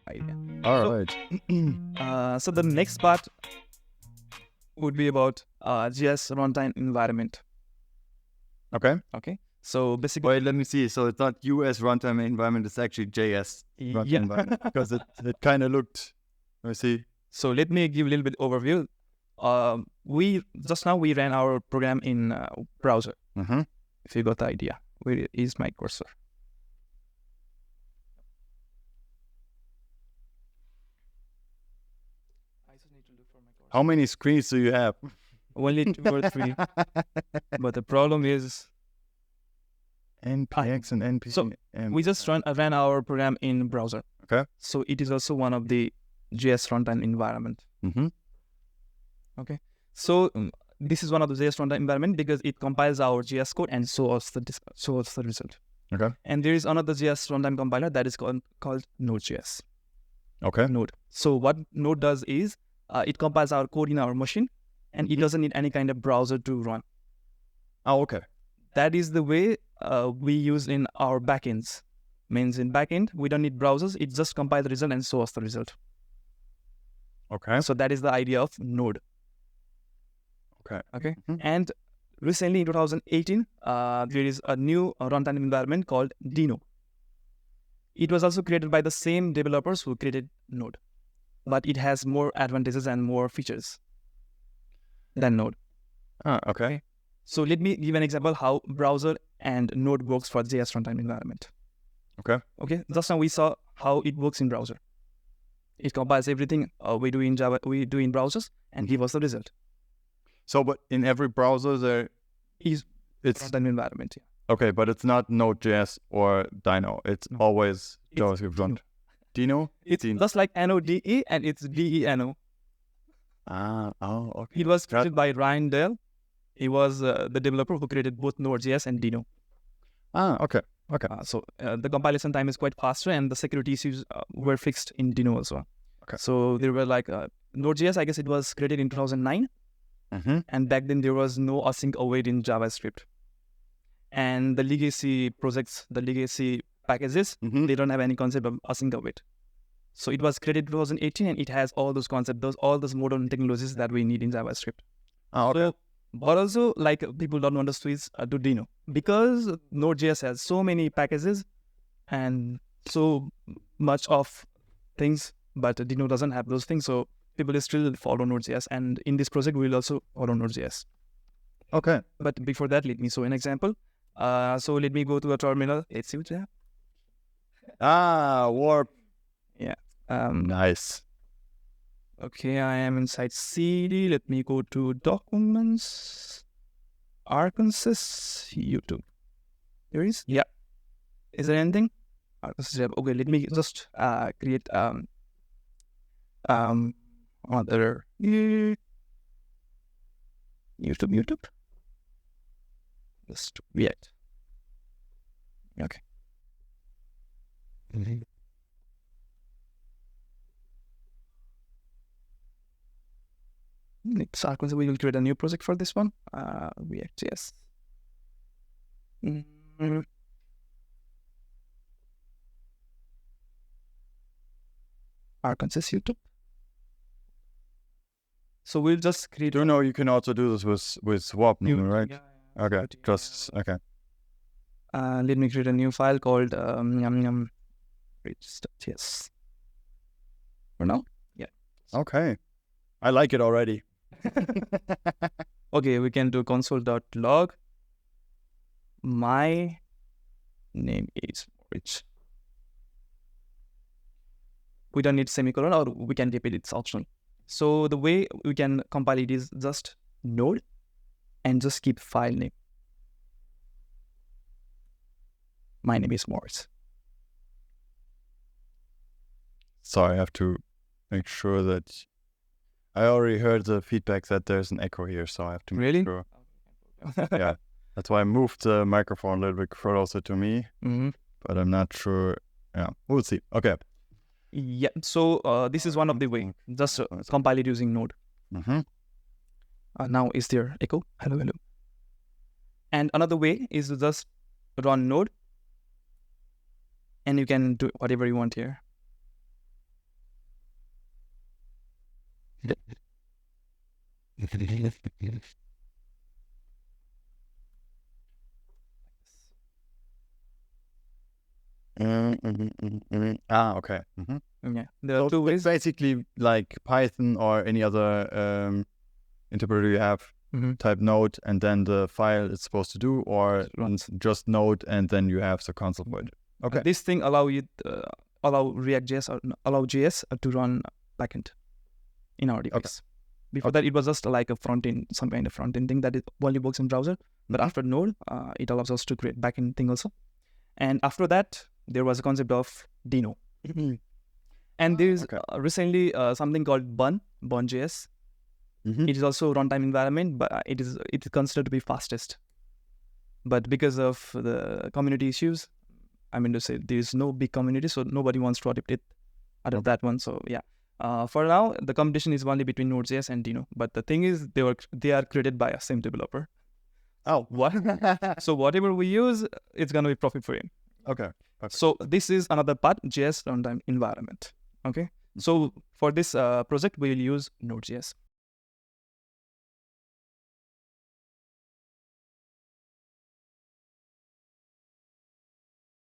idea. All right. So the next part would be about JS runtime environment. Okay. Okay. So basically, Wait, let me see. So it's not US runtime environment, it's actually JS runtime yeah. environment. Because it kind of looked, let me see. So let me give a little bit overview. We ran our program in browser. Mm-hmm. If you got the idea, where is my cursor? I just need to look for my cursor. How many screens do you have? Only 2 or 3. But the problem is NPX and NP. So we just ran our program in browser. Okay. So it is also one of the JS runtime environment. Mm-hmm. Okay. So this is one of the JS runtime environment because it compiles our JS code and shows the result. Okay. And there is another JS runtime compiler that is called Node.js. Okay. Node. So what Node does is it compiles our code in our machine, and it doesn't need any kind of browser to run. Oh, okay. That is the way we use in our backends. Means in backend, we don't need browsers. It just compiles the result and shows the result. Okay. So that is the idea of Node. Okay. Okay. Mm-hmm. And recently in 2018, there is a new runtime environment called Dino. It was also created by the same developers who created Node, but it has more advantages and more features than Node. Okay. So let me give an example how browser and Node works for JS runtime environment. Okay. Just now we saw how it works in browser. It compiles everything we do in browsers and give us the result. So, but in every browser it's Runtime environment. Yeah. Okay, but it's not Node.js or Dino. It's always JavaScript run. Dino? It's just like NODE and it's DENO. Okay. It was created by Ryan Dell. He was the developer who created both Node.js and Dino. Okay. So the compilation time is quite faster, and the security issues were fixed in Dino also. Okay. So there were like Node.js, I guess it was created in 2009. Mm-hmm. And back then there was no async await in JavaScript. And the legacy projects, the legacy packages, they don't have any concept of async await. So it was created in 2018, and it has all those concepts, all those modern technologies that we need in JavaScript. Okay. So, but also, like, people don't want to switch to Dino because Node.js has so many packages and so much of things, but Dino doesn't have those things. So people still follow Node.js, and in this project, we'll also follow Node.js. Okay. But before that, let me show an example. So let me go to a terminal. Let's see what you have. Warp. Yeah. Nice. Okay, I am inside CD. Let me go to Documents, Arkansas, YouTube. There is? Yeah. Is there anything? Arkansas. Okay, let me just create other YouTube. Just React. Okay. It's Arkansas. We will create a new project for this one. React.js. Arkansas YouTube. So we'll just create. You can also do this with swap, right? Yeah. Okay. Just okay. Let me create a new file called reach.js. For now, yeah. Okay. I like it already. Okay, we can do console.log. My name is Moritz. We don't need semicolon, or we can keep it, it's optional. So the way we can compile it is just node and just keep file name. My name is Moritz. So I have to make sure that I already heard the feedback that there's an echo here, so I have to make sure. Yeah, that's why I moved the microphone a little bit closer to me, but I'm not sure. Yeah, we'll see. Okay. Yeah, so this is one of the way. Just compile it using Node. Now is there echo? Hello. And another way is to just run Node, and you can do whatever you want here. Okay. Yeah, there are two It's ways. basically like Python or any other interpreter you have. Type node and then the file it's supposed to do, or just node and then you have the console for it. Okay. This thing allow React.js or allow JS to run backend in our device. Okay. Before that, it was just like a front end, some kind of front end thing that it only works in browser. But after Node, it allows us to create backend thing also. And after that, there was a concept of Dino. And there's recently something called Bun.js. It is also runtime environment, but it is considered to be fastest. But because of the community issues, I mean to say there is no big community, so nobody wants to adopt it out of that one. So yeah, for now the competition is only between Node.js and Dino. But the thing is, they are created by a same developer. Oh, what? So whatever we use, it's gonna be profit for him. Okay. Perfect. So this is another part, JS runtime environment. Okay. So for this project, we will use Node.js.